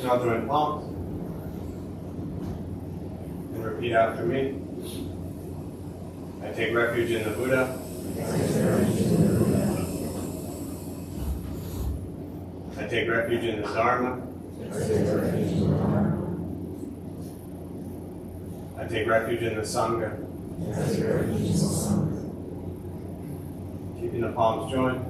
Now join palms. And repeat after me. I take refuge in the Buddha. I take refuge in the Dharma. I take refuge in the Sangha. Keeping the palms joined.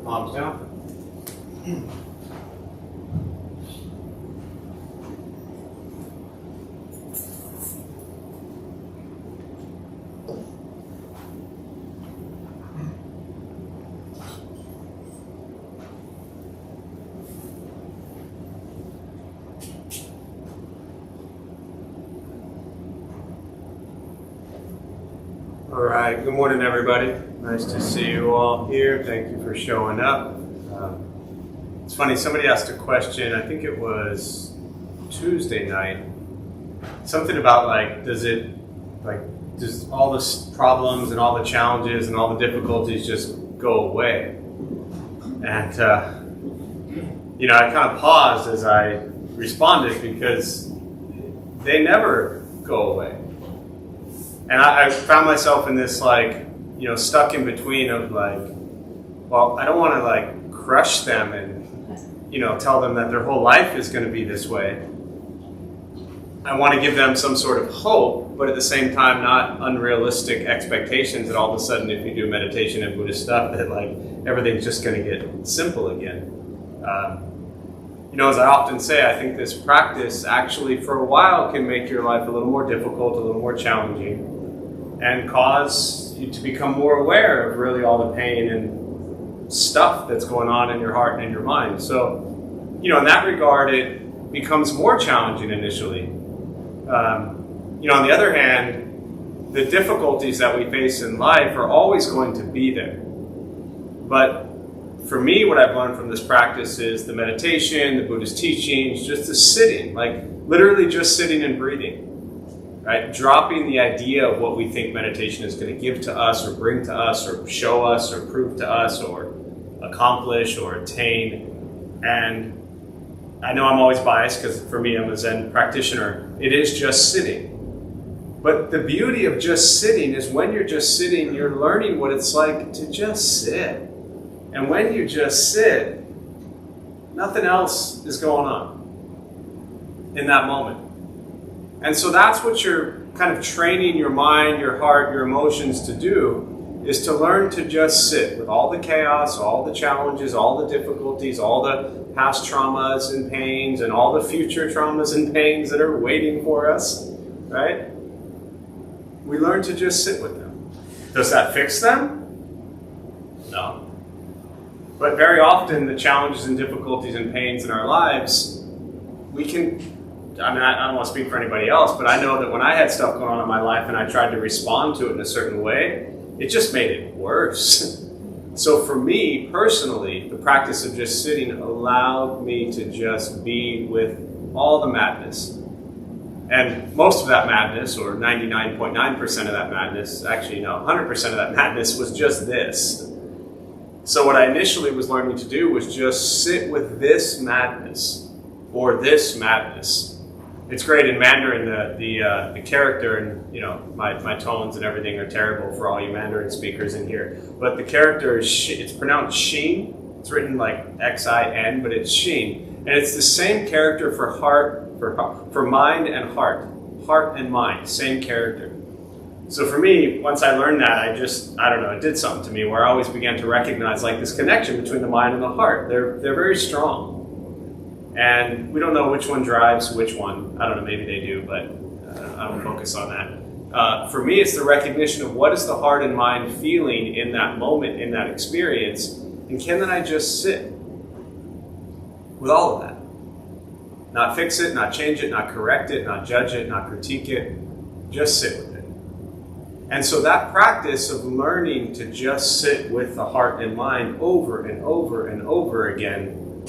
Palms down. All right, good morning, everybody. Nice to see you all here. Thank you for showing up. It's funny, somebody asked a question, I think it was Tuesday night, something about does all the problems and all the challenges and all the difficulties just go away? And, I kind of paused as I responded because they never go away. And I found myself in this stuck in between of well, I don't want to crush them and tell them that their whole life is going to be this way. I want to give them some sort of hope, but at the same time not unrealistic expectations that all of a sudden if you do meditation and Buddhist stuff that everything's just going to get simple again. As I often say, I think this practice actually for a while can make your life a little more difficult, a little more challenging, and cause you to become more aware of really all the pain and stuff that's going on in your heart and in your mind. So, in that regard, it becomes more challenging initially. On the other hand, the difficulties that we face in life are always going to be there. But for me, what I've learned from this practice is the meditation, the Buddhist teachings, just the sitting, literally just sitting and breathing, right? Dropping the idea of what we think meditation is going to give to us or bring to us or show us or prove to us or accomplish or attain. And I know I'm always biased because for me, I'm a Zen practitioner. It is just sitting. But the beauty of just sitting is when you're just sitting, you're learning what it's like to just sit. And when you just sit, nothing else is going on in that moment. And so that's what you're kind of training your mind, your heart, your emotions to do, is to learn to just sit with all the chaos, all the challenges, all the difficulties, all the past traumas and pains, and all the future traumas and pains that are waiting for us, right? We learn to just sit with them. Does that fix them? No. But very often the challenges and difficulties and pains in our lives, I don't want to speak for anybody else, but I know that when I had stuff going on in my life and I tried to respond to it in a certain way, it just made it worse. So for me, personally, the practice of just sitting allowed me to just be with all the madness. And most of that madness, or 99.9% of that madness, 100% of that madness was just this. So what I initially was learning to do was just sit with this madness, or this madness. It's great in Mandarin, the character, and my tones and everything are terrible for all you Mandarin speakers in here. But the character is it's pronounced Xin. It's written like Xin, but it's Xin, and it's the same character for heart, for mind and heart and mind, same character. So for me, once I learned that, it did something to me where I always began to recognize this connection between the mind and the heart. They're very strong. And we don't know which one drives which one. I don't know, maybe they do, but I don't focus on that. For me, it's the recognition of what is the heart and mind feeling in that moment, in that experience, and can then I just sit with all of that? Not fix it, not change it, not correct it, not judge it, not critique it. Just sit with it. And so that practice of learning to just sit with the heart and mind over and over and over again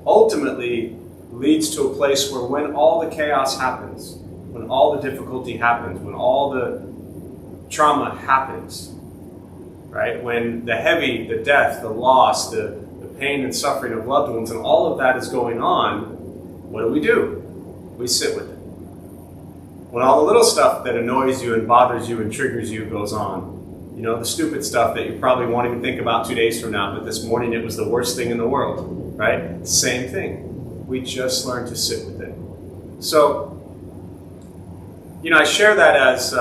ultimately leads to a place where when all the chaos happens, when all the difficulty happens, when all the trauma happens, right? When the heavy, the death, the loss, the pain and suffering of loved ones, and all of that is going on, what do? We sit with it. When all the little stuff that annoys you and bothers you and triggers you goes on, you know, the stupid stuff that you probably won't even think about 2 days from now, but this morning it was the worst thing in the world, right? Same thing. We just learn to sit with it. So, you know, I share that as,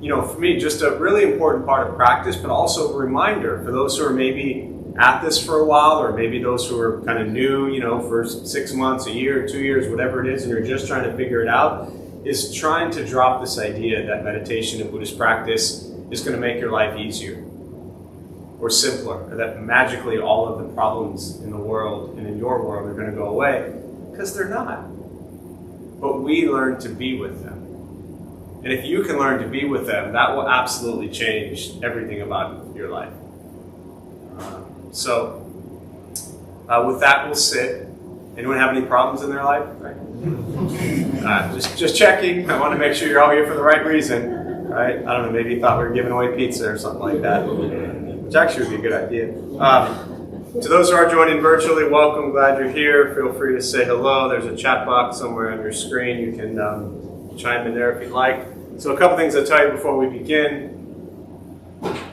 you know, for me, just a really important part of practice, but also a reminder for those who are maybe at this for a while, or maybe those who are kind of new, you know, for 6 months, a year, 2 years, whatever it is, and you're just trying to figure it out, is trying to drop this idea that meditation and Buddhist practice is going to make your life easier or simpler, or that magically all of the problems in the world and in your world are going to go away, because they're not. But we learn to be with them. And if you can learn to be with them, that will absolutely change everything about your life. So, with that, we'll sit. Anyone have any problems in their life? Right. Just checking. I want to make sure you're all here for the right reason. Right? I don't know, maybe you thought we were giving away pizza or something like that, which actually would be a good idea. To those who are joining virtually, welcome. Glad you're here. Feel free to say hello. There's a chat box somewhere on your screen. You can chime in there if you'd like. So a couple things I'll tell you before we begin.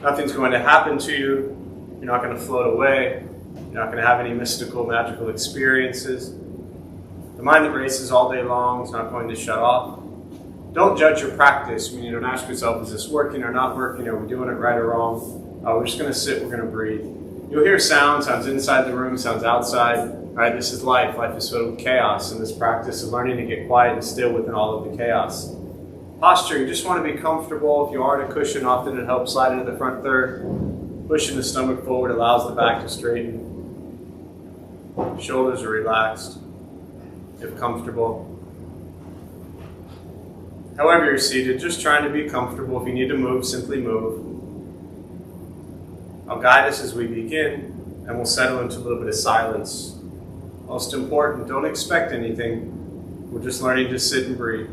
Nothing's going to happen to you. You're not going to float away. You're not going to have any mystical, magical experiences. The mind that races all day long is not going to shut off. Don't judge your practice. You don't ask yourself, is this working or not working? Are we doing it right or wrong? We're just going to sit. We're going to breathe. You'll hear sounds inside the room, sounds outside. Right? This is life. Life is filled with chaos. And this practice of learning to get quiet and still within all of the chaos. Posture, you just want to be comfortable. If you are in a cushion, often it helps slide into the front third. Pushing the stomach forward allows the back to straighten. Shoulders are relaxed, if comfortable. However you're seated, just trying to be comfortable. If you need to move, simply move. I'll guide us as we begin, and we'll settle into a little bit of silence. Most important, don't expect anything. We're just learning to sit and breathe.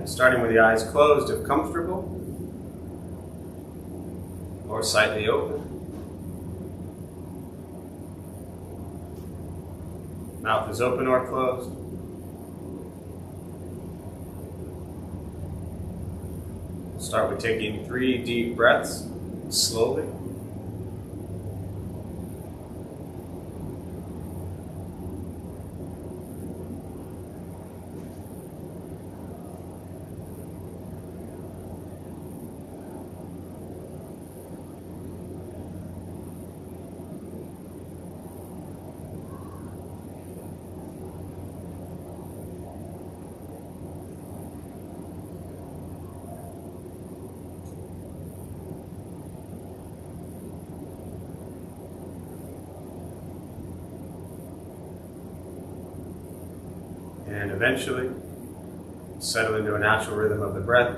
Starting with the eyes closed if comfortable, or slightly open. Mouth is open or closed. Start with taking 3 deep breaths, slowly. And eventually, settle into a natural rhythm of the breath.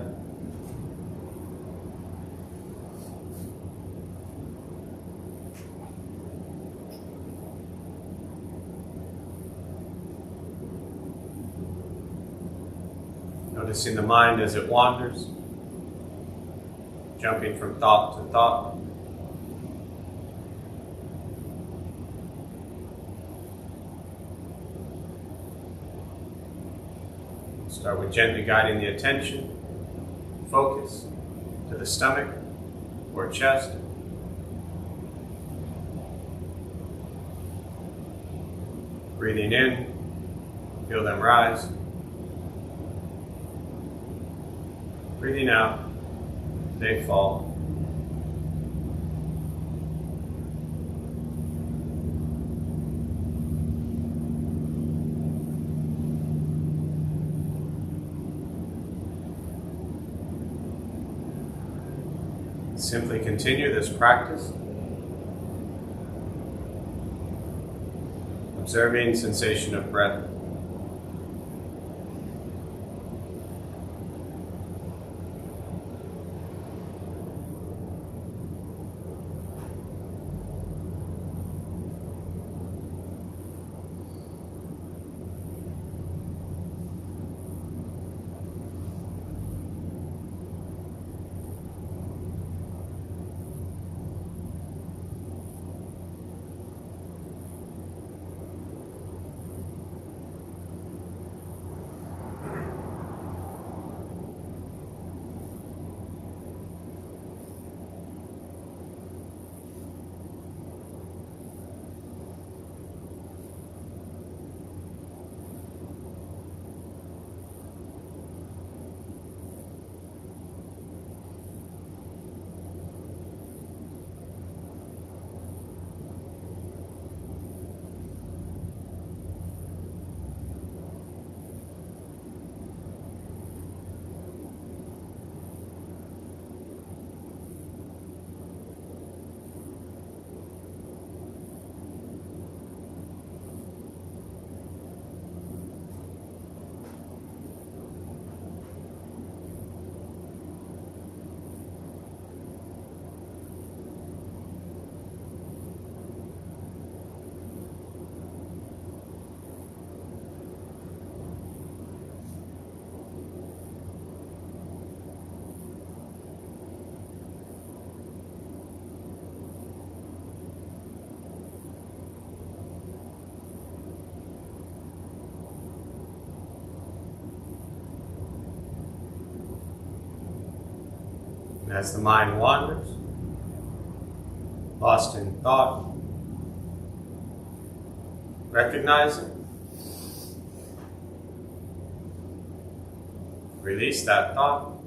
Noticing the mind as it wanders, jumping from thought to thought. Start with gently guiding the attention, focus to the stomach or chest. Breathing in, feel them rise. Breathing out, they fall. Simply continue this practice, observing sensation of breath. And as the mind wanders, lost in thought, recognize it, release that thought,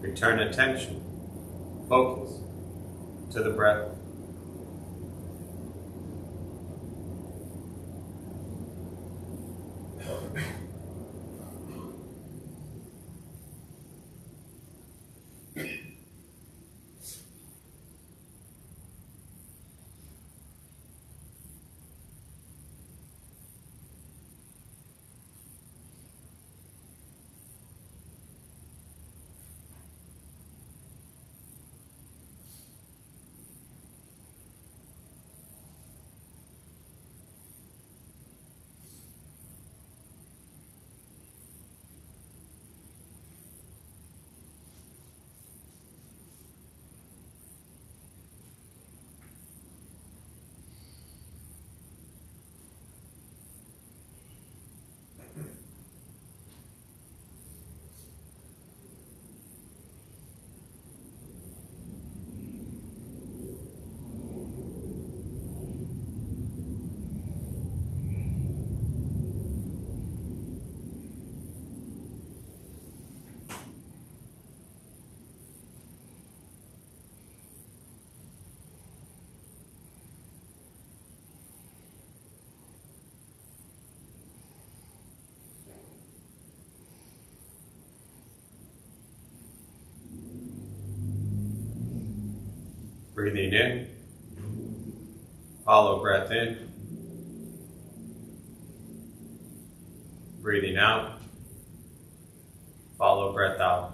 return attention, focus to the breath. Breathing in, follow breath in. Breathing out, follow breath out.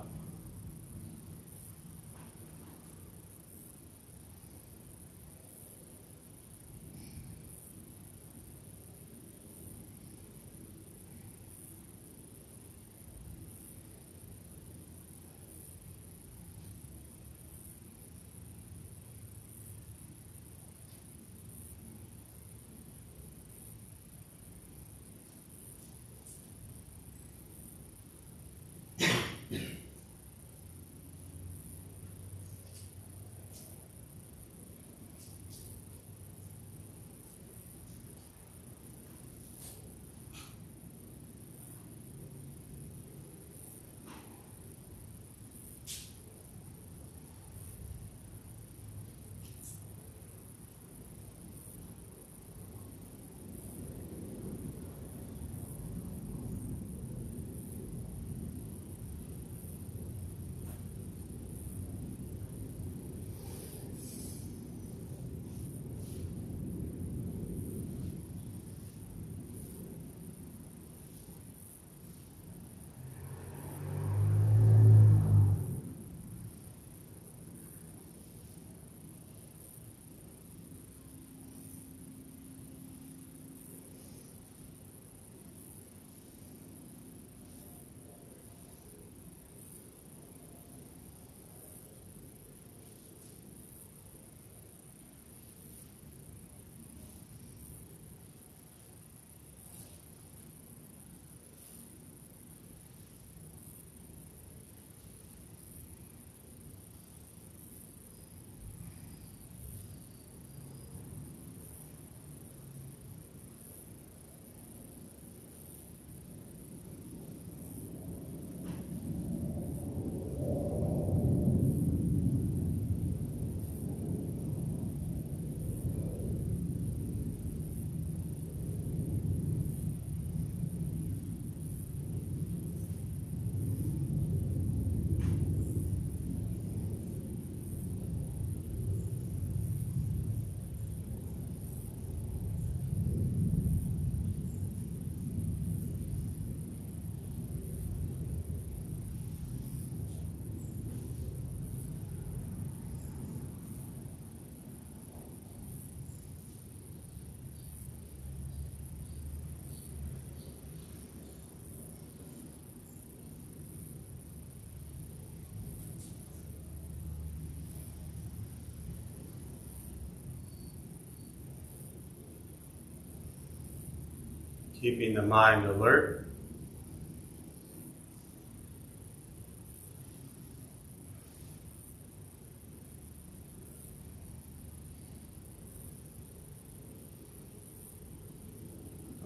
Keeping the mind alert.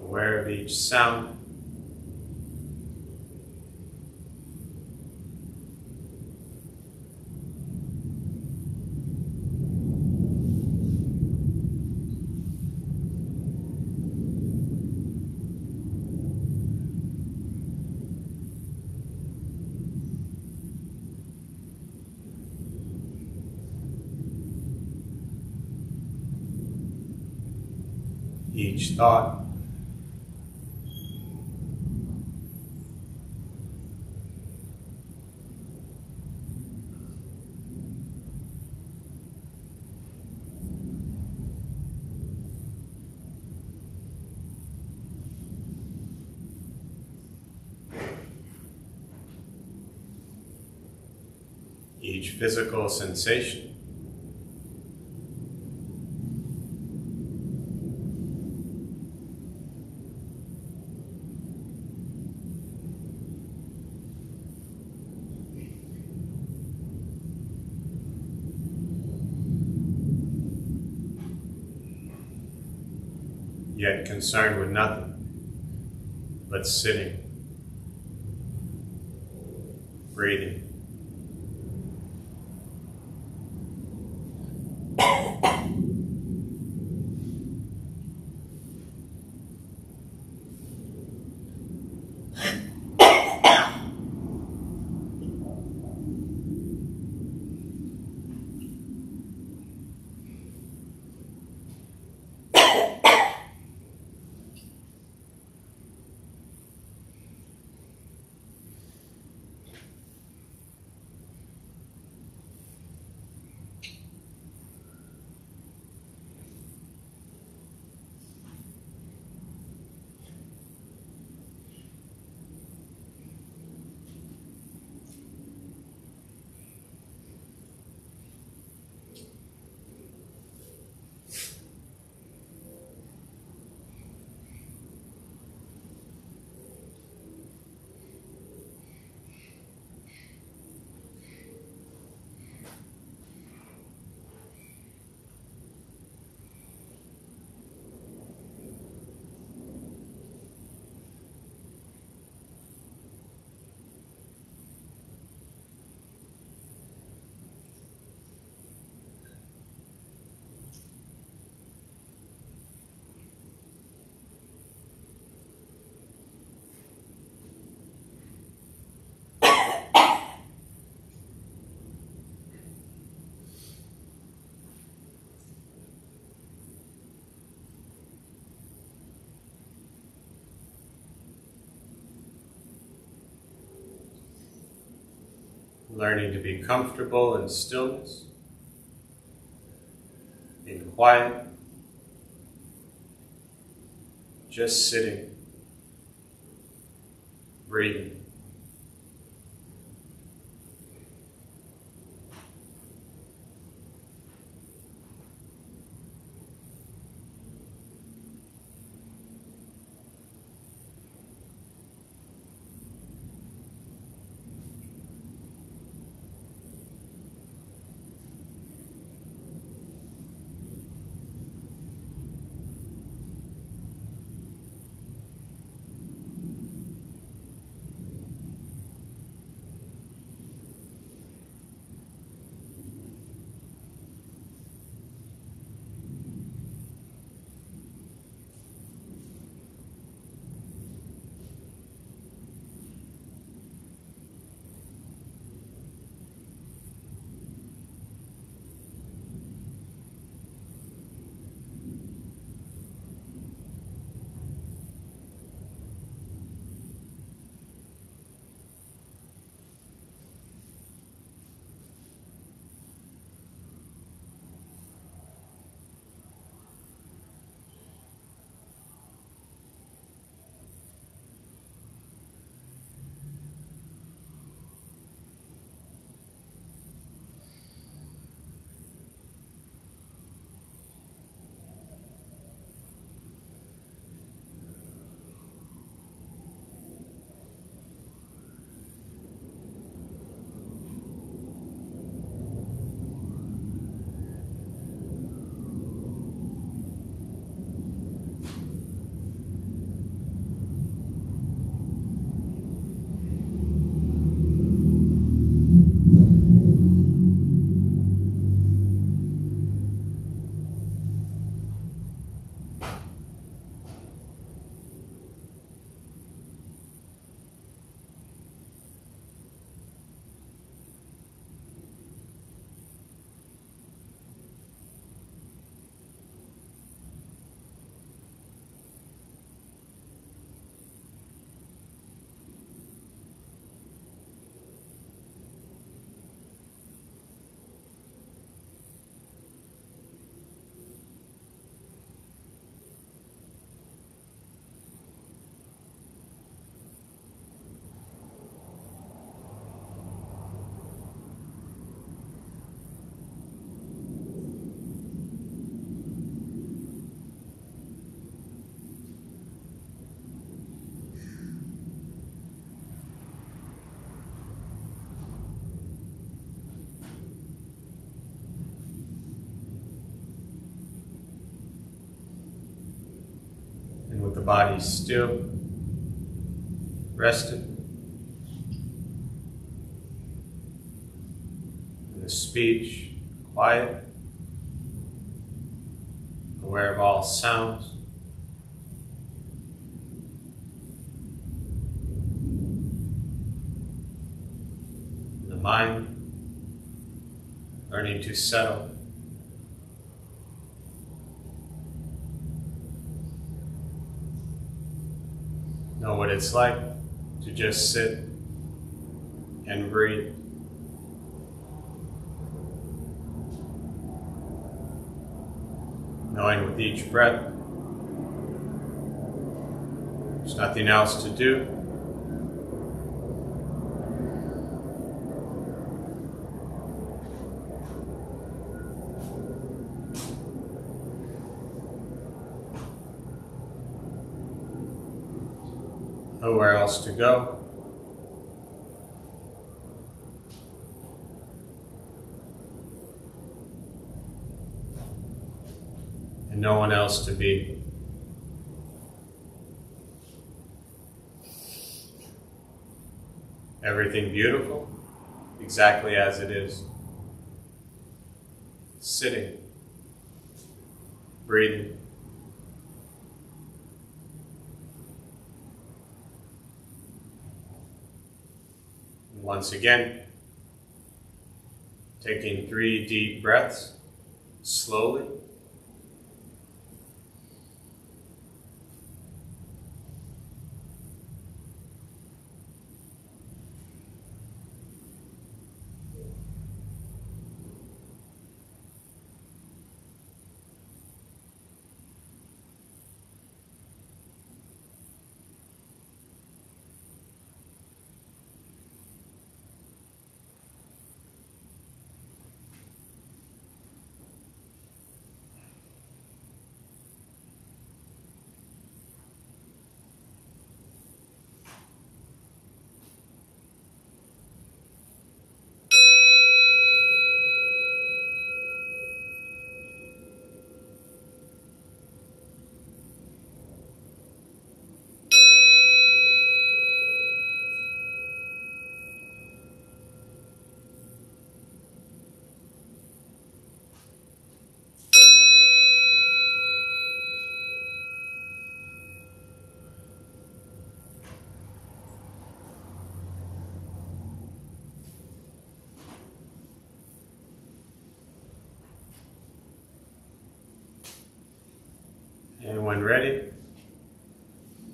Aware of each sound. Each thought. Each physical sensation. Yet concerned with nothing but sitting, breathing. Learning to be comfortable in stillness, in quiet, just sitting, breathing. body still, rested, and the speech quiet, aware of all sounds. And the mind learning to settle. Know what it's like to just sit and breathe. Knowing with each breath, there's nothing else to do. Nowhere else to go. And no one else to be. Everything beautiful, exactly as it is. Sitting, breathing. Once again, taking 3 deep breaths, slowly. And when ready,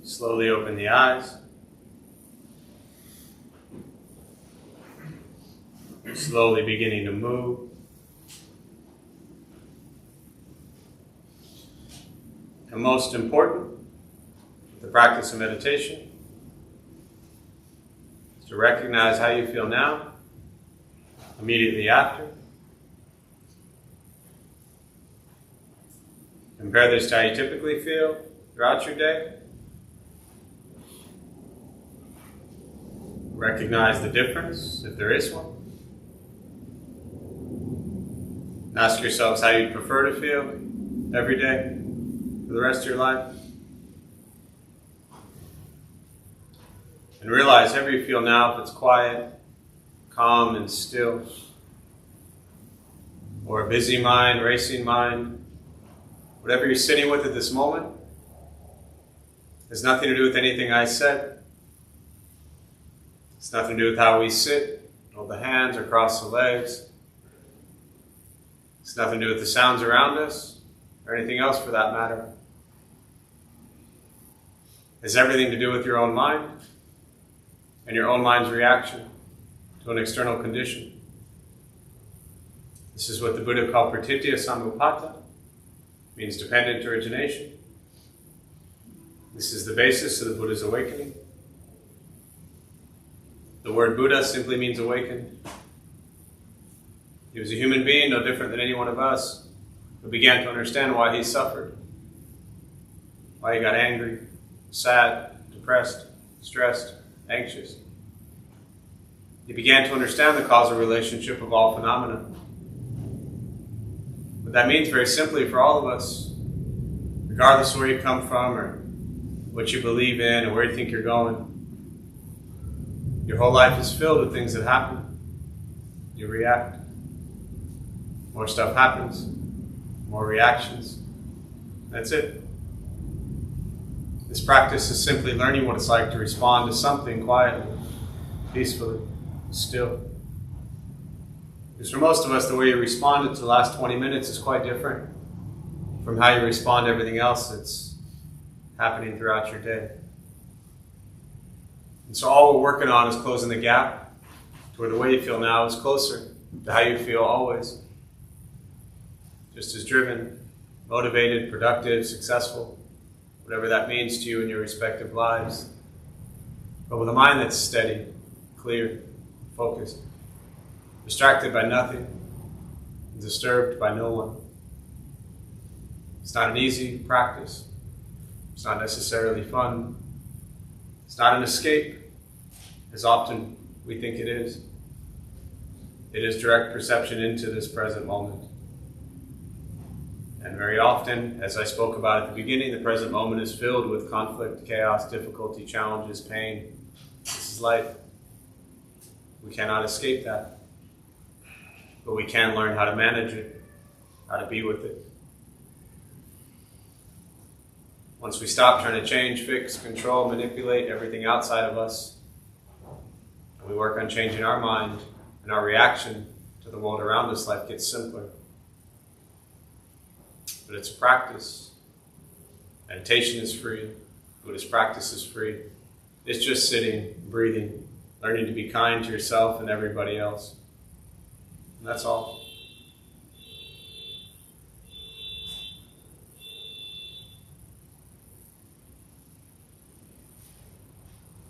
slowly open the eyes. Slowly beginning to move. And most important, the practice of meditation is to recognize how you feel now, immediately after. Compare this to how you typically feel throughout your day. Recognize the difference, if there is one. And ask yourselves how you prefer to feel every day for the rest of your life. And realize however you feel now, if it's quiet, calm, and still, or a busy mind, racing mind, whatever you're sitting with at this moment has nothing to do with anything I said. It's nothing to do with how we sit, hold the hands or cross the legs. It's nothing to do with the sounds around us or anything else for that matter. It's everything to do with your own mind and your own mind's reaction to an external condition. This is what the Buddha called pratitya samuppada. Means dependent origination. This is the basis of the Buddha's awakening. The word Buddha simply means awakened. He was a human being, no different than any one of us, who began to understand why he suffered, why he got angry, sad, depressed, stressed, anxious. He began to understand the causal relationship of all phenomena. What that means very simply for all of us, regardless of where you come from or what you believe in, and where you think you're going. Your whole life is filled with things that happen. You react. More stuff happens. More reactions. That's it. This practice is simply learning what it's like to respond to something quietly, peacefully, still. Because for most of us, the way you responded to the last 20 minutes is quite different from how you respond to everything else that's happening throughout your day. And so all we're working on is closing the gap to where the way you feel now is closer to how you feel always. Just as driven, motivated, productive, successful, whatever that means to you in your respective lives. But with a mind that's steady, clear, focused, distracted by nothing, disturbed by no one. It's not an easy practice. It's not necessarily fun. It's not an escape, as often we think it is. It is direct perception into this present moment. And very often, as I spoke about at the beginning, the present moment is filled with conflict, chaos, difficulty, challenges, pain. This is life. We cannot escape that. But we can learn how to manage it, how to be with it. Once we stop trying to change, fix, control, manipulate everything outside of us, and we work on changing our mind and our reaction to the world around us, life gets simpler. But it's a practice. Meditation is free. Buddhist practice is free. It's just sitting, breathing, learning to be kind to yourself and everybody else. And that's all.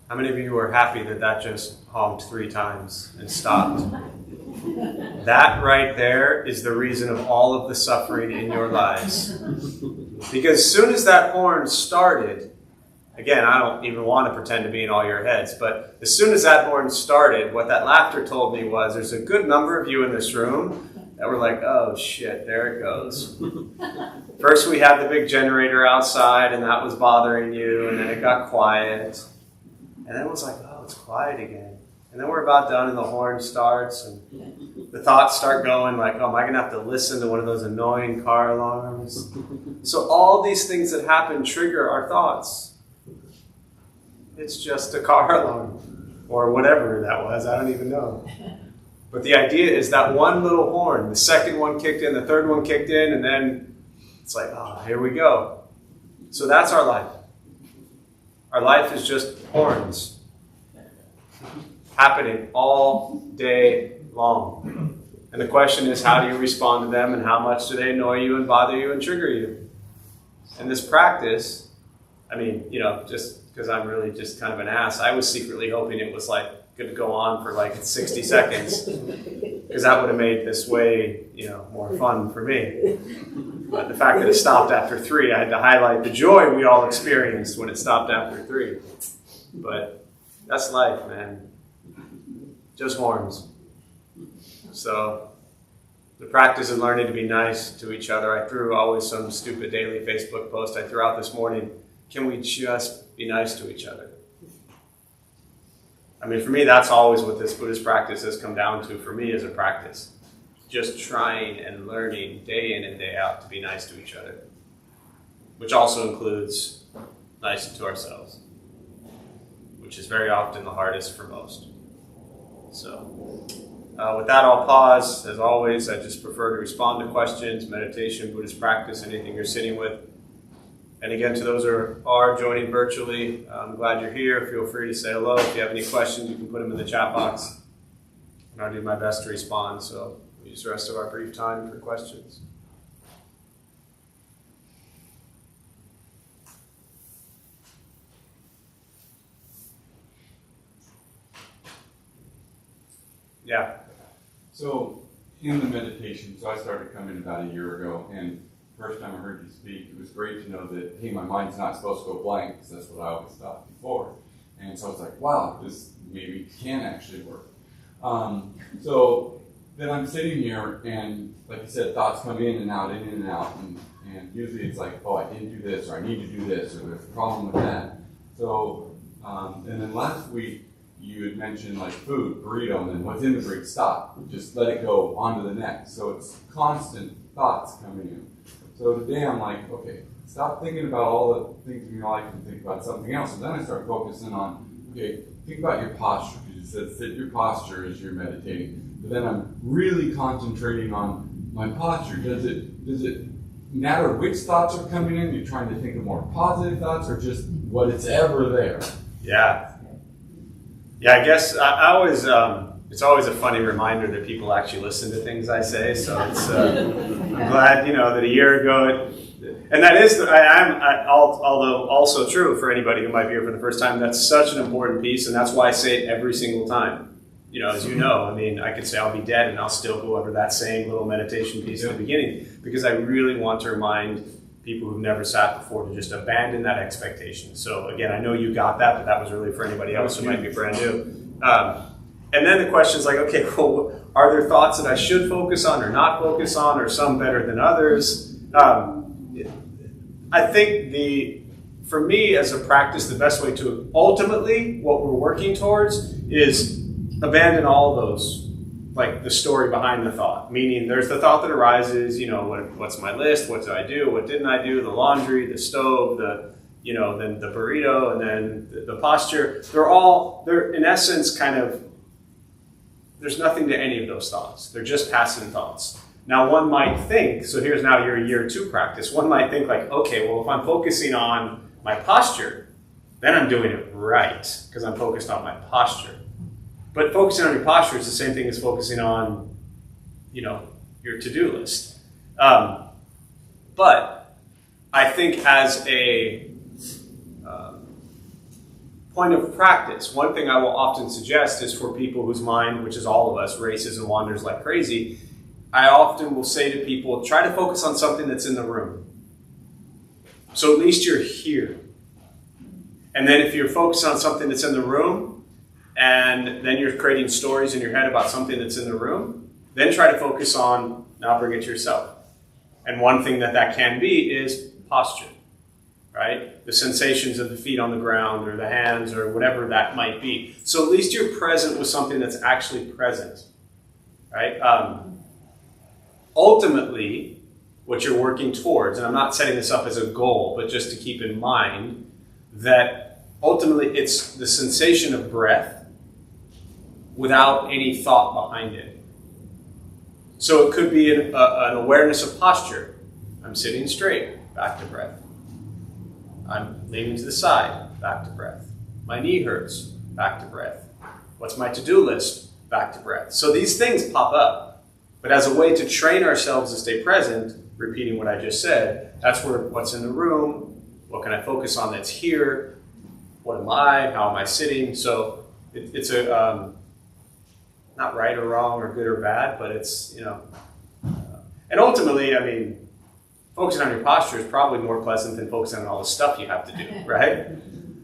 How many of you are happy that that just honked 3 times and stopped? That right there is the reason of all of the suffering in your lives. Because as soon as that horn started, again, I don't even want to pretend to be in all your heads, but as soon as that horn started, what that laughter told me was there's a good number of you in this room that were like, oh shit, there it goes. First we had the big generator outside and that was bothering you, and then it got quiet. And then it was like, oh, it's quiet again. And then we're about done and the horn starts and the thoughts start going like, oh, am I going to have to listen to one of those annoying car alarms? So all these things that happen trigger our thoughts. It's just a car alarm or whatever that was. I don't even know. But the idea is that one little horn, the second one kicked in, the third one kicked in, and then it's like, oh, here we go. So that's our life. Our life is just horns happening all day long. And the question is, how do you respond to them and how much do they annoy you and bother you and trigger you? And this practice, I mean, just because I'm really just kind of an ass, I was secretly hoping it was like going to go on for like 60 seconds because that would have made this way, more fun for me. But the fact that it stopped after 3, I had to highlight the joy we all experienced when it stopped after 3. But that's life, man. Just horns. So the practice of learning to be nice to each other. I threw always some stupid daily Facebook post I threw out this morning. Can we just be nice to each other? I mean, for me, that's always what this Buddhist practice has come down to for me as a practice. Just trying and learning day in and day out to be nice to each other, which also includes nice to ourselves, which is very often the hardest for most. So with that, I'll pause. As always, I just prefer to respond to questions, meditation, Buddhist practice, anything you're sitting with. And again, to those who are joining virtually, I'm glad you're here. Feel free to say hello. If you have any questions, you can put them in the chat box, and I'll do my best to respond. So we'll use the rest of our brief time for questions. Yeah. So in the meditation, I started coming about a year ago, and first time I heard you speak, it was great to know that, hey, my mind's not supposed to go blank, because that's what I always thought before. And so I was like, wow, this maybe can actually work. So then I'm sitting here and, like you said, thoughts come in and out, and usually it's like, oh, I didn't do this, or I need to do this, or there's a problem with that. So, and then last week you had mentioned like food, burrito, and then what's in the burrito, stop. Just let it go on to the next. So it's constant thoughts coming in. So today I'm like, okay, stop thinking about all the things in your life and think about something else. And then I start focusing on, okay, think about your posture. Because you said sit your posture as you're meditating. But then I'm really concentrating on my posture. Does it matter which thoughts are coming in? You're trying to think of more positive thoughts, or just what it's ever there? Yeah. Yeah, I guess I always, it's always a funny reminder that people actually listen to things I say. So it's, I'm glad, that a year ago, and that is, although also true for anybody who might be here for the first time, that's such an important piece. And that's why I say it every single time. As you know, I mean, I could say I'll be dead and I'll still go over that same little meditation piece at the beginning, because I really want to remind people who've never sat before to just abandon that expectation. So again, I know you got that, but that was really for anybody else who might be brand new. And then the question is like, okay, well, are there thoughts that I should focus on or not focus on, or some better than others? I think for me as a practice, the best way to ultimately, what we're working towards is abandon all of those, like the story behind the thought. Meaning there's the thought that arises, what's my list? What did I do? What didn't I do? The laundry, the stove, then the burrito, and then the posture. They're in essence kind of, there's nothing to any of those thoughts. They're just passing thoughts. Now one might think, so here's now your year 2 practice, one might think like, okay, well if I'm focusing on my posture, then I'm doing it right, because I'm focused on my posture. But focusing on your posture is the same thing as focusing on, your to-do list. But I think as a point of practice, one thing I will often suggest is for people whose mind, which is all of us, races and wanders like crazy, I often will say to people, try to focus on something that's in the room. So at least you're here. And then if you're focused on something that's in the room, and then you're creating stories in your head about something that's in the room, then try to focus on, now bring it to yourself. And one thing that can be is posture, right? The sensations of the feet on the ground or the hands or whatever that might be. So at least you're present with something that's actually present, right? Ultimately, what you're working towards, and I'm not setting this up as a goal, but just to keep in mind that ultimately it's the sensation of breath without any thought behind it. So it could be an awareness of posture. I'm sitting straight, back to breath. I'm leaning to the side, back to breath. My knee hurts, back to breath. What's my to-do list? Back to breath. So these things pop up. But as a way to train ourselves to stay present, repeating what I just said, that's where what's in the room, what can I focus on that's here, what am I, how am I sitting? So it's a not right or wrong or good or bad, but it's, and ultimately, I mean, focusing on your posture is probably more pleasant than focusing on all the stuff you have to do, right?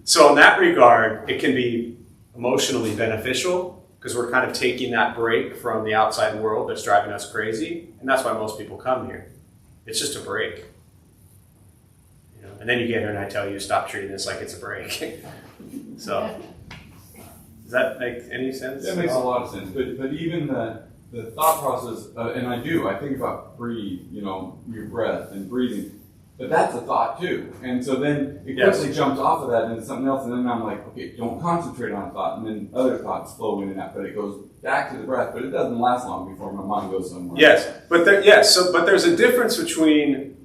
So in that regard, it can be emotionally beneficial because we're kind of taking that break from the outside world that's driving us crazy, and that's why most people come here. It's just a break. And then you get here and I tell you, stop treating this like it's a break. So, does that make any sense? That makes a lot of sense. But even the thought process, and I think about breathe, your breath and breathing, but that's a thought too. And so then it quickly jumps off of that into something else, and then I'm like, okay, don't concentrate on thought, and then other thoughts flow in and out, but it goes back to the breath, but it doesn't last long before my mind goes somewhere. Yes, but there's a difference between,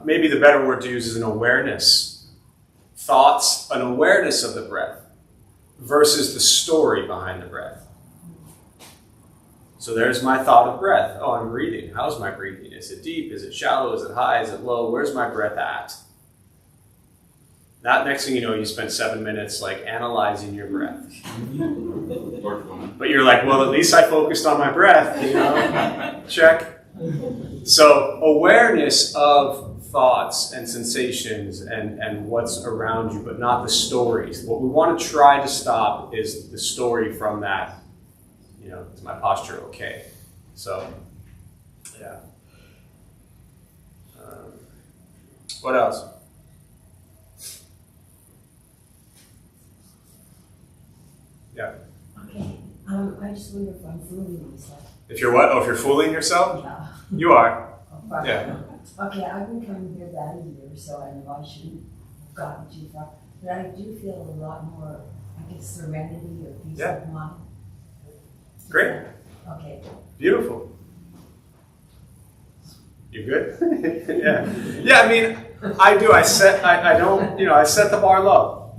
maybe the better word to use is an awareness. Thoughts, an awareness of the breath versus the story behind the breath. So there's my thought of breath. Oh, I'm breathing. How's my breathing? Is it deep? Is it shallow? Is it high? Is it low? Where's my breath at? That next thing you know, you spend 7 minutes like analyzing your breath. But you're like, well, at least I focused on my breath, check. So awareness of thoughts and sensations and what's around you, but not the stories. What we want to try to stop is the story from that. Is my posture okay? So, yeah. What else? Yeah. Okay. I just wonder if I'm fooling myself. If you're what? Oh, if you're fooling yourself? Yeah. You are. Oh, Yeah. Okay, I've been coming here about a year, so I know I shouldn't have gotten too far. But I do feel a lot more, I guess, serenity or peace of mind. Great. Okay. Beautiful. You good? Yeah. Yeah, I mean, I do. I don't, I set the bar low.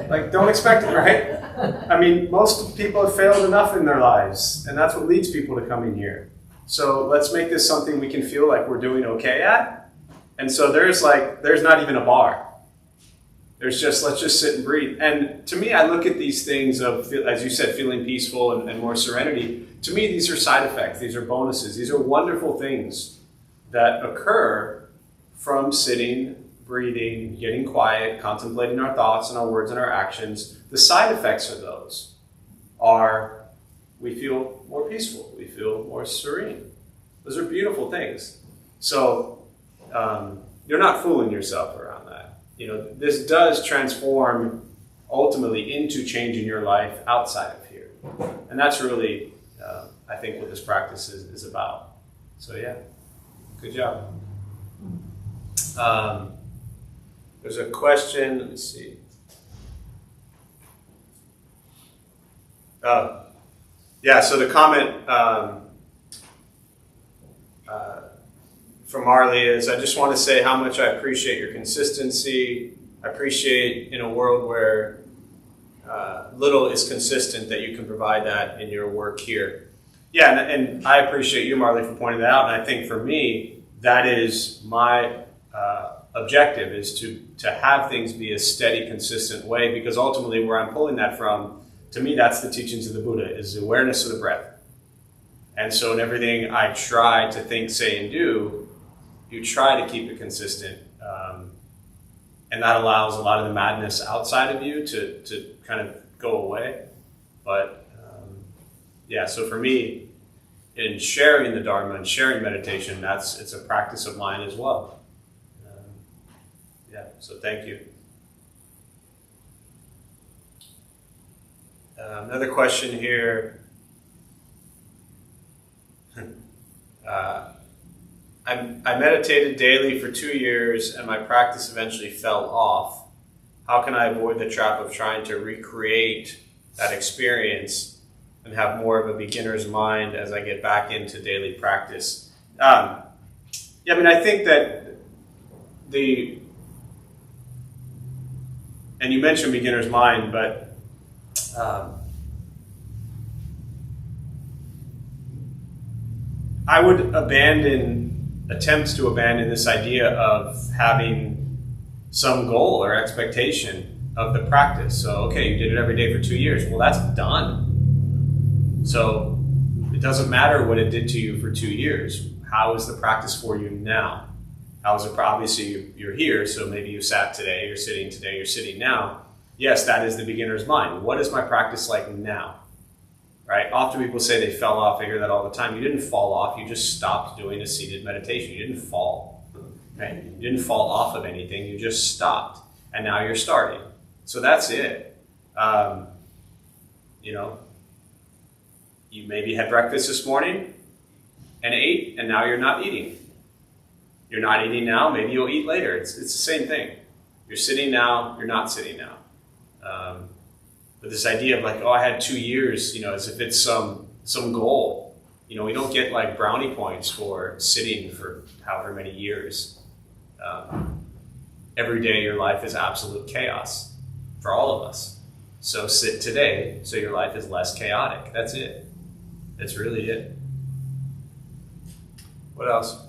Like, don't expect it, right? I mean, most people have failed enough in their lives, and that's what leads people to coming here. So let's make this something we can feel like we're doing okay at. And so there's not even a bar. There's just, let's just sit and breathe. And to me, I look at these things of, as you said, feeling peaceful and more serenity. To me, these are side effects. These are bonuses. These are wonderful things that occur from sitting, breathing, getting quiet, contemplating our thoughts and our words and our actions. The side effects of those are we feel more peaceful. We feel more serene. Those are beautiful things. So you're not fooling yourself around that. This does transform ultimately into changing your life outside of here. And that's really, I think, what this practice is about. So yeah, good job. There's a question, let me see. Yeah, so the comment from Marley is, I just want to say how much I appreciate your consistency. I appreciate in a world where little is consistent that you can provide that in your work here. Yeah, and I appreciate you, Marley, for pointing that out. And I think for me, that is my objective, is to have things be a steady, consistent way, because ultimately where I'm pulling that from, to me, that's the teachings of the Buddha, is the awareness of the breath. And so in everything I try to think, say, and do, you try to keep it consistent. And that allows a lot of the madness outside of you to kind of go away. But yeah, so for me, in sharing the Dharma and sharing meditation, it's a practice of mine as well. Yeah, so thank you. Another question here. I meditated daily for 2 years and my practice eventually fell off. How can I avoid the trap of trying to recreate that experience and have more of a beginner's mind as I get back into daily practice? I think that and you mentioned beginner's mind, but I would attempt to abandon this idea of having some goal or expectation of the practice. So, okay, you did it every day for 2 years. Well, that's done. So it doesn't matter what it did to you for 2 years. How is the practice for you now? How is it? Obviously, you're here, so maybe you sat today, you're sitting now. Yes, that is the beginner's mind. What is my practice like now? Right? Often people say they fell off. I hear that all the time. You didn't fall off. You just stopped doing a seated meditation. You didn't fall. Right? You didn't fall off of anything. You just stopped. And now you're starting. So that's it. You maybe had breakfast this morning and ate, and now you're not eating. You're not eating now, maybe you'll eat later. It's the same thing. You're sitting now, you're not sitting now. But this idea of like, I had 2 years, as if it's some goal. We don't get like brownie points for sitting for however many years. Every day your life is absolute chaos for all of us. So sit today so your life is less chaotic. That's it. That's really it. What else?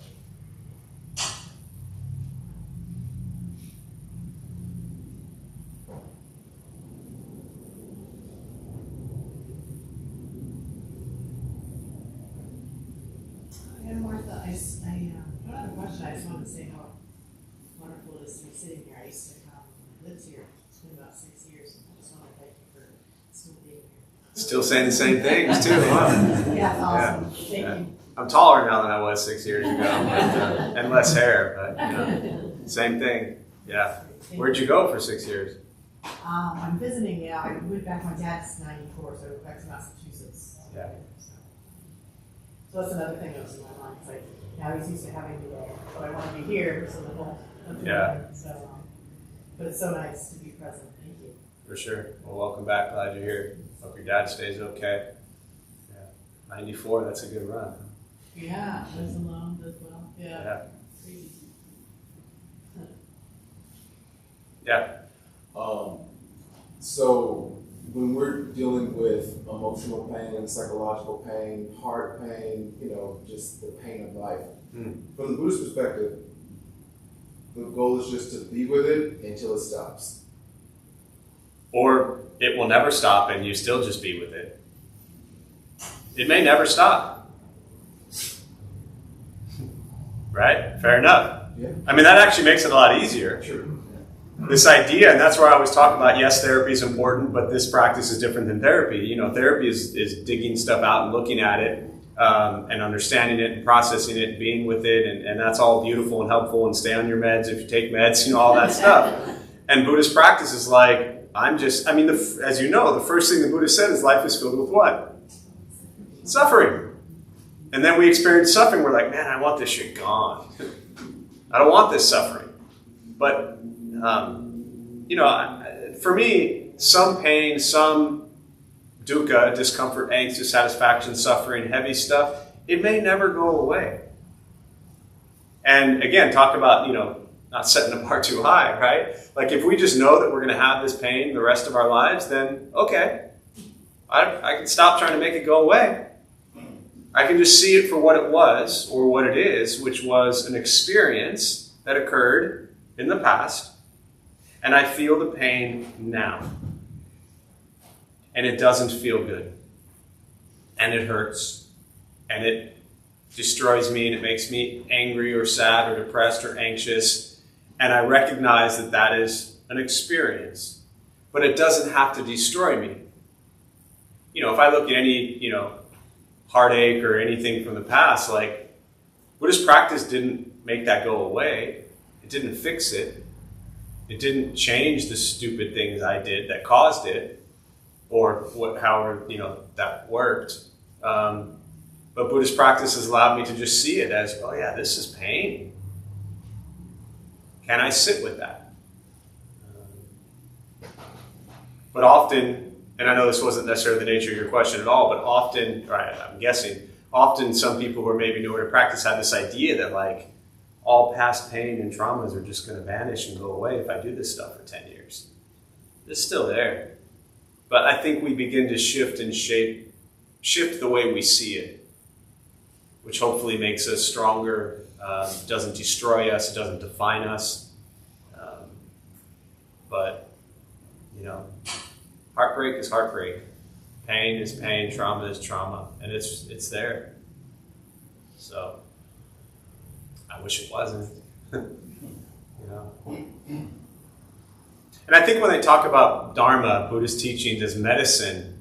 Martha, I don't have a question. I just wanted to say how wonderful it is to be sitting here. I used to come, lived here. It's been about 6 years. I just want to thank you for still being here. Still saying the same things too, huh? Yeah, awesome. Thank Yeah. you. I'm taller now than I was 6 years ago, and less hair, but same thing. Yeah. Where'd you go for 6 years? I'm visiting now. I moved back. My dad's 94, so I moved back to Massachusetts. Yeah. So that's another thing that was in my mind. It's like, now he's used to having me there, but I want to be here, so the whole. Yeah. So, but it's so nice to be present. Thank you. For sure. Well, welcome back. Glad you're here. Hope your dad stays okay. Yeah. 94, that's a good run. Yeah, lives alone, does well. Yeah. Yeah. Crazy. Yeah. So when we're dealing with emotional pain, psychological pain, heart pain, just the pain of life, from the Buddhist perspective, the goal is just to be with it until it stops. Or it will never stop and you still just be with it. It may never stop. Right? Fair enough. Yeah. I mean, that actually makes it a lot easier. Sure. This idea, and that's where I always talk about, yes, therapy is important, but this practice is different than therapy. Therapy is digging stuff out and looking at it and understanding it and processing it and being with it, and that's all beautiful and helpful, and stay on your meds if you take meds, all that stuff. And Buddhist practice is like, as you know, the first thing the Buddha said is life is filled with what? Suffering. And then we experience suffering, we're like, man, I want this shit gone. I don't want this suffering. But for me, some pain, some dukkha, discomfort, angst, dissatisfaction, suffering, heavy stuff, it may never go away. And again, talk about, not setting the bar too high, right? Like if we just know that we're going to have this pain the rest of our lives, then okay, I can stop trying to make it go away. I can just see it for what it was or what it is, which was an experience that occurred in the past, and I feel the pain now. And it doesn't feel good. And it hurts. And it destroys me, and it makes me angry or sad or depressed or anxious. And I recognize that that is an experience. But it doesn't have to destroy me. If I look at any, heartache or anything from the past, like Buddhist practice didn't make that go away. It didn't fix it. It didn't change the stupid things I did that caused it, or however that worked. But Buddhist practice has allowed me to just see it as, oh yeah, this is pain. Can I sit with that? But often, and I know this wasn't necessarily the nature of your question at all, but often, right, I'm guessing, often some people who are maybe newer to practice have this idea that like all past pain and traumas are just going to vanish and go away if I do this stuff for 10 years. It's still there. But I think we begin to shift the way we see it, which hopefully makes us stronger, doesn't destroy us, it doesn't define us. But, heartbreak is heartbreak. Pain is pain, trauma is trauma, and it's there. So, I wish it wasn't. And I think when they talk about Dharma, Buddhist teachings as medicine,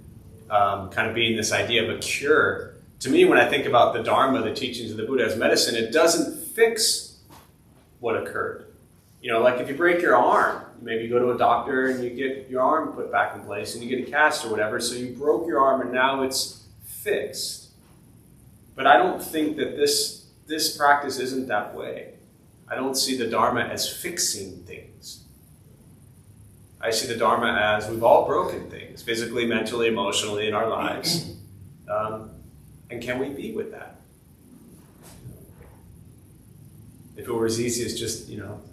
kind of being this idea of a cure, to me, when I think about the Dharma, the teachings of the Buddha as medicine, it doesn't fix what occurred. Like if you break your arm, maybe you go to a doctor and you get your arm put back in place and you get a cast or whatever, so you broke your arm and now it's fixed. But I don't think that this practice isn't that way. I don't see the Dharma as fixing things. I see the Dharma as we've all broken things, physically, mentally, emotionally in our lives. And can we be with that? If it were as easy as just,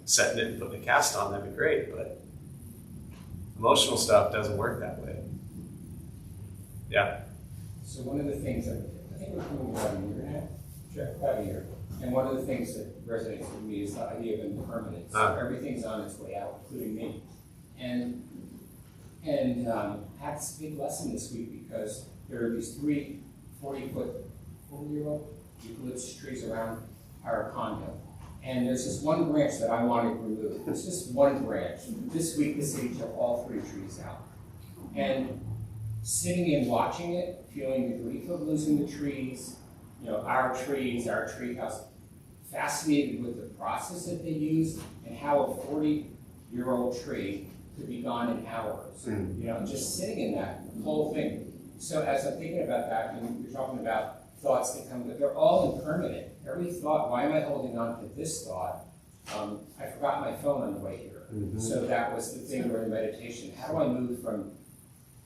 setting it and putting a cast on, that'd be great. But emotional stuff doesn't work that way. Yeah. So one of the things that I think we're coming about a year and a half, about a year. And one of the things that resonates with me is the idea of impermanence. Everything's on its way out, including me. And that's a big lesson this week because there are these 3 40-year-old eucalyptus trees around our condo. And there's this one branch that I want to remove. It's just one branch. This week, the city took all 3 trees out. And sitting and watching it, feeling the grief of losing the trees, our treehouse, fascinated with the process that they use and how a 40-year-old tree could be gone in hours. Just sitting in that whole thing. So as I'm thinking about that, and you're talking about thoughts that come, but they're all impermanent. Every thought, why am I holding on to this thought? I forgot my phone on the way here. So that was the thing during meditation. How do I move from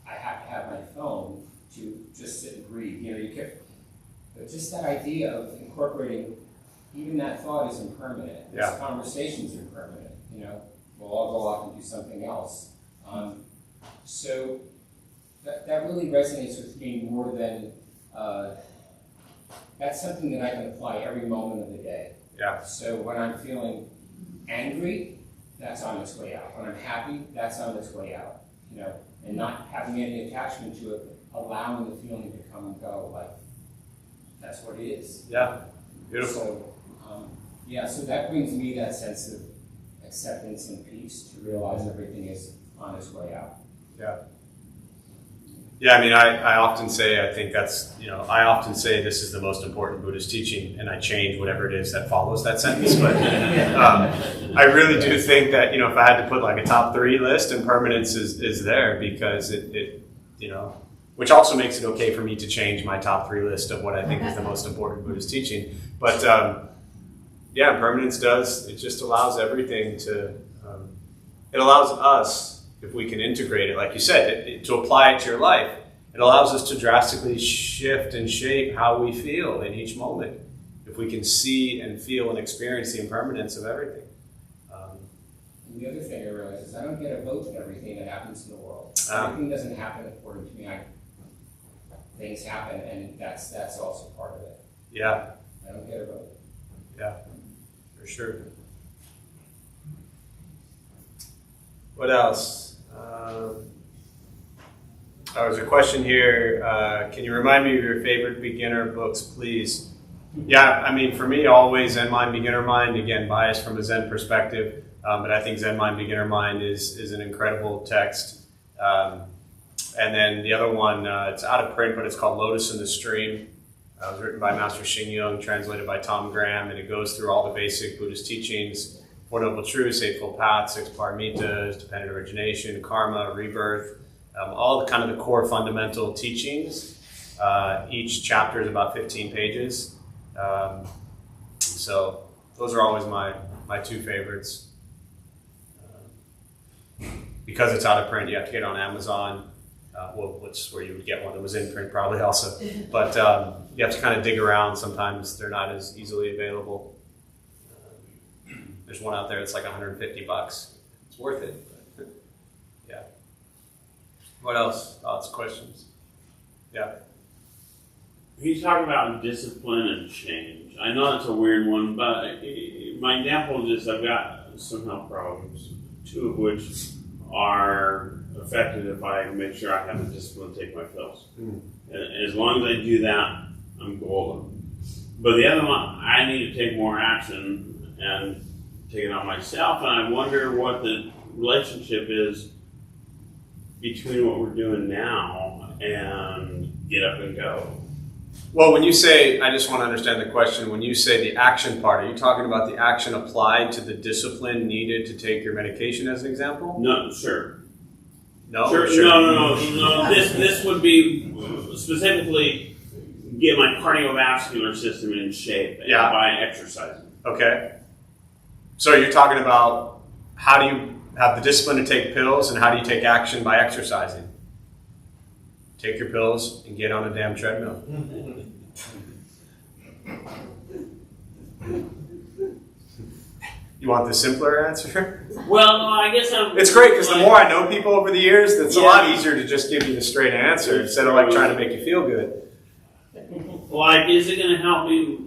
I have to have my phone to just sit and breathe? But just that idea of incorporating, even that thought is impermanent. This conversation's impermanent. We'll all go off and do something else. So that really resonates with me more than that's something that I can apply every moment of the day. Yeah. So when I'm feeling angry, that's on its way out. When I'm happy, that's on its way out. And not having any attachment to it, allowing the feeling to come and go. Like that's what it is. Yeah. Beautiful. So that brings me that sense of acceptance and peace to realize everything is on its way out. Yeah. Yeah, I mean, I often say, I think that's, I often say this is the most important Buddhist teaching, and I change whatever it is that follows that sentence. But I really do think that, if I had to put like a top 3 list, impermanence is there because it which also makes it okay for me to change my top 3 list of what I think is the most important Buddhist teaching. But impermanence it just allows everything to, it allows us, if we can integrate it, like you said, to apply it to your life, it allows us to drastically shift and shape how we feel in each moment. If we can see and feel and experience the impermanence of everything. And the other thing I realize is I don't get a vote in everything that happens in the world. Everything doesn't happen according to me. Things happen, and that's also part of it. Yeah. I don't get a vote. Yeah, for sure. What else? There's a question here. Can you remind me of your favorite beginner books, please? Yeah, I mean, for me, always Zen Mind, Beginner Mind. Again, biased from a Zen perspective, but I think Zen Mind, Beginner Mind is an incredible text. And then the other one, it's out of print, but it's called Lotus in the Stream. It was written by Master Xing Yun, translated by Tom Graham, and it goes through all the basic Buddhist teachings: Four Noble Truths, Eightfold Path, 6 Paramitas, Dependent Origination, Karma, Rebirth, all the kind of the core fundamental teachings. Each chapter is about 15 pages. So those are always my 2 favorites. Because it's out of print, you have to get it on Amazon. Which where you would get one that was in print probably also. But you have to kind of dig around. Sometimes they're not as easily available. There's one out there that's like $150. It's worth it. Yeah. What else? Thoughts, questions? Yeah. He's talking about discipline and change. I know that's a weird one, but my example is I've got some health problems, 2 of which are affected if I make sure I have the discipline to take my pills. And as long as I do that, I'm golden. But the other one, I need to take more action and take it on myself, and I wonder what the relationship is between what we're doing now and get up and go. Well, when you say, I just want to understand the question, when you say the action part, are you talking about the action applied to the discipline needed to take your medication as an example? No, sure. No? Sure. No. This would be specifically get my cardiovascular system in shape by exercising. Okay. So you're talking about how do you have the discipline to take pills and how do you take action by exercising? Take your pills and get on a damn treadmill. You want the simpler answer? Well, no, I guess It's great because the more I know people over the years, it's a lot easier to just give you the straight answer instead of like trying to make you feel good. Like, is it going to help me,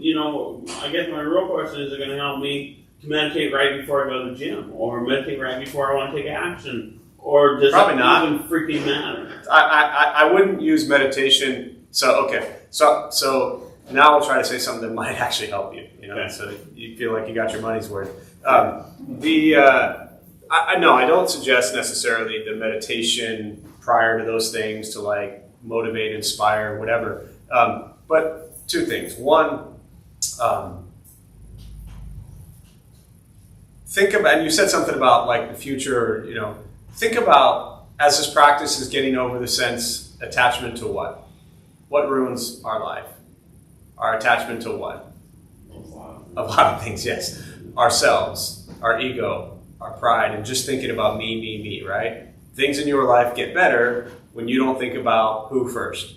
I guess my real question is it going to help me to meditate right before I go to the gym or meditate right before I want to take action? Or does Probably it not. even freaking matter? I wouldn't use meditation. So now I'll try to say something that might actually help you, Okay. so you feel like you got your money's worth. I don't suggest necessarily the meditation prior to those things to like motivate, inspire, whatever. But two things. One, think about, and you said something about like the future, think about as this practice is getting over the sense attachment to what? What ruins our life? Our attachment to what? A lot of things, yes. Ourselves, our ego, our pride, and just thinking about me, right? Things in your life get better when you don't think about who first.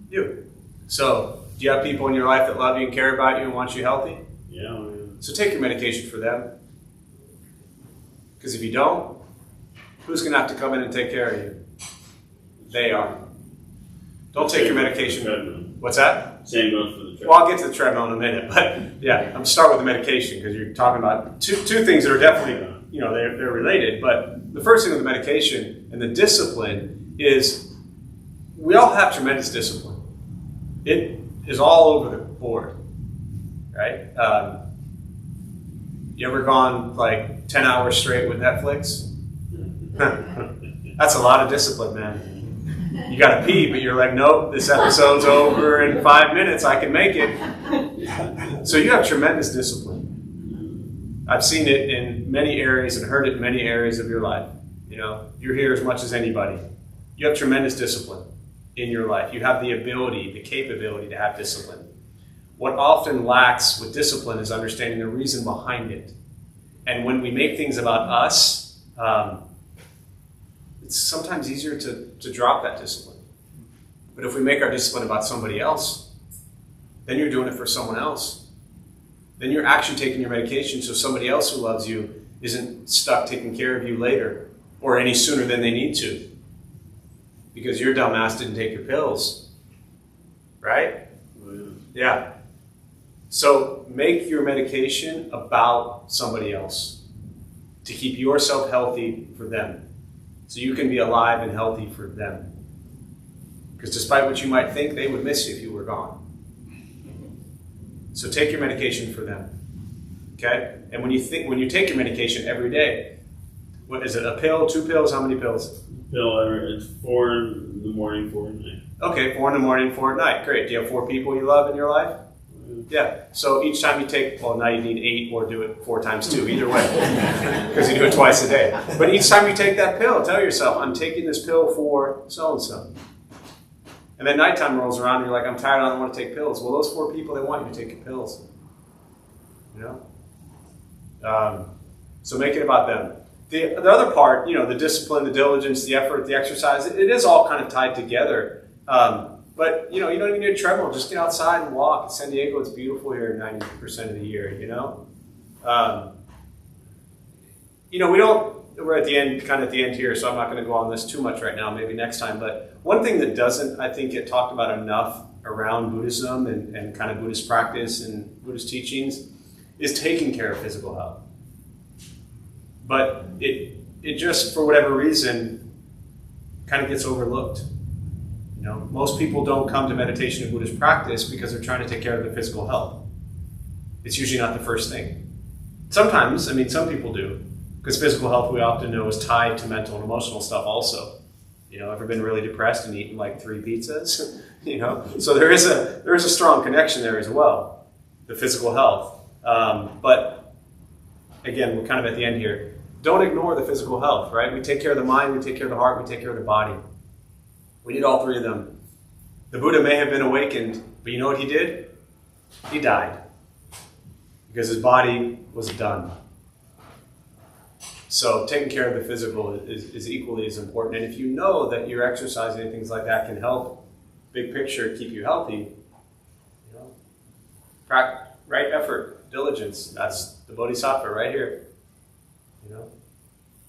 You. So, do you have people in your life that love you and care about you and want you healthy? Yeah. So take your medication for them. Because if you don't, who's going to have to come in and take care of you? They are. Don't take your medication. What's that? Same goes for the treadmill. Well, I'll get to the treadmill in a minute, but yeah, I'm going to start with the medication because you're talking about two things that are definitely, they're related. But the first thing with the medication and the discipline is we all have tremendous discipline. It is all over the board, right? You ever gone like 10 hours straight with Netflix? That's a lot of discipline, man. You got to pee, but you're like, nope, this episode's over in 5 minutes. I can make it. So you have tremendous discipline. I've seen it in many areas and heard it in many areas of your life. You're here as much as anybody. You have tremendous discipline in your life. You have the ability, the capability to have discipline. What often lacks with discipline is understanding the reason behind it. And when we make things about us, it's sometimes easier to drop that discipline. But if we make our discipline about somebody else, then you're doing it for someone else. Then you're actually taking your medication so somebody else who loves you isn't stuck taking care of you later or any sooner than they need to. Because your dumbass didn't take your pills. Right? Yeah. So make your medication about somebody else to keep yourself healthy for them. So you can be alive and healthy for them. Because despite what you might think, they would miss you if you were gone. So take your medication for them. Okay? And when you take your medication every day, what is it, a pill, 2 pills, how many pills? It's 4 in the morning, 4 at night. Okay, 4 in the morning, 4 at night. Great. Do you have 4 people you love in your life? Yeah. So each time you take, now you need 8 or do it 4 times 2, either way. Because you do it twice a day. But each time you take that pill, tell yourself, I'm taking this pill for so-and-so. And then nighttime rolls around and you're like, I'm tired, I don't want to take pills. Well, those 4 people, they want you to take your pills. So make it about them. The other part, the discipline, the diligence, the effort, the exercise, it is all kind of tied together. But, you don't even need a treadmill. Just get outside and walk. In San Diego, it's beautiful here 90% of the year, we're at the end, kind of at the end here, so I'm not going to go on this too much right now, maybe next time. But one thing that doesn't, I think, get talked about enough around Buddhism and kind of Buddhist practice and Buddhist teachings is taking care of physical health. But it just, for whatever reason, kind of gets overlooked. Most people don't come to meditation and Buddhist practice because they're trying to take care of their physical health. It's usually not the first thing. Sometimes, some people do, because physical health, we often know, is tied to mental and emotional stuff also. Ever been really depressed and eaten like 3 pizzas? So there is a strong connection there as well, the physical health. But again, we're kind of at the end here. Don't ignore the physical health, right? We take care of the mind, we take care of the heart, we take care of the body. We need all 3 of them. The Buddha may have been awakened, but you know what he did? He died. Because his body was done. So taking care of the physical is equally as important. And if you know that your exercising and things like that can help, big picture, keep you healthy, right effort, diligence, that's the Bodhisattva right here.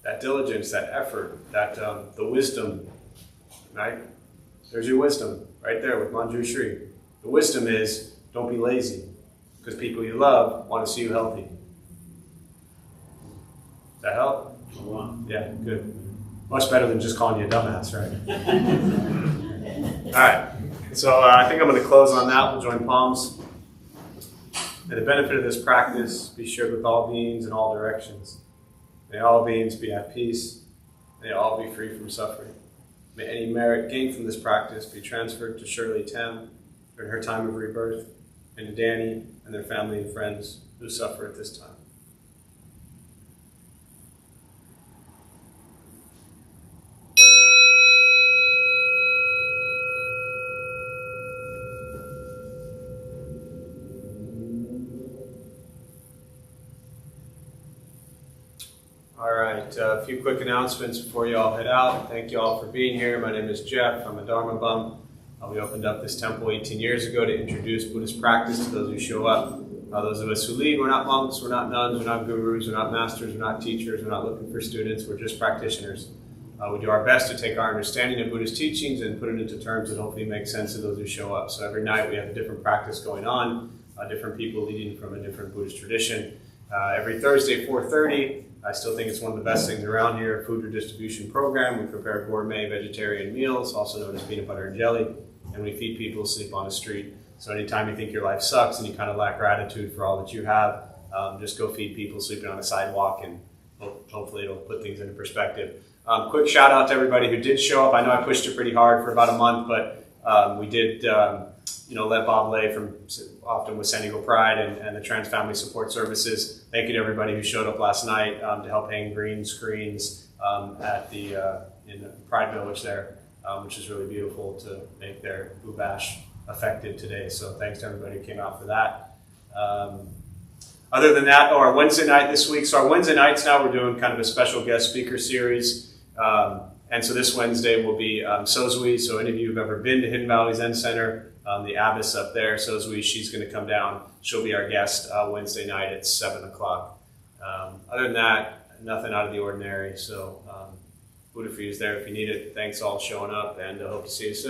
That diligence, that effort, that the wisdom, right? There's your wisdom right there with Manjushri. The wisdom is don't be lazy because people you love want to see you healthy. Does that help? A lot. Yeah, good. Much better than just calling you a dumbass, right? All right. So I think I'm going to close on that. We'll join palms. May the benefit of this practice be shared with all beings in all directions. May all beings be at peace. May all be free from suffering. May any merit gained from this practice be transferred to Shirley Tem during her time of rebirth, and to Danny and their family and friends who suffer at this time. All right, a few quick announcements before you all head out. Thank you all for being here. My name is Jeff. I'm a Dharma Bum. We opened up this temple 18 years ago to introduce Buddhist practice to those who show up. Those of us who lead, we're not monks, we're not nuns, we're not gurus, we're not masters, we're not teachers, we're not looking for students, we're just practitioners. We do our best to take our understanding of Buddhist teachings and put it into terms that hopefully make sense to those who show up. So every night we have a different practice going on, different people leading from a different Buddhist tradition. Every Thursday, 4:30, I still think it's one of the best things around here, food redistribution program. We prepare gourmet vegetarian meals, also known as peanut butter and jelly, and we feed people who sleep on the street. So anytime you think your life sucks and you kind of lack gratitude for all that you have, just go feed people sleeping on the sidewalk, and hopefully it'll put things into perspective. Quick shout out to everybody who did show up. I know I pushed it pretty hard for about a month, but we did let Bob Lay from often with San Diego Pride and the Trans Family Support Services. Thank you to everybody who showed up last night to help hang green screens at in the Pride Village there, which is really beautiful to make their Ubash effective today. So thanks to everybody who came out for that. Other than that, our Wednesday night this week. So our Wednesday nights now, we're doing kind of a special guest speaker series. And so this Wednesday will be Sozui. So any of you who've ever been to Hidden Valley Zen Center, the abbess up there, Sozui, she's going to come down. She'll be our guest Wednesday night at 7 o'clock. Other than that, nothing out of the ordinary. So Buddha for you is there if you need it. Thanks all showing up, and I hope to see you soon.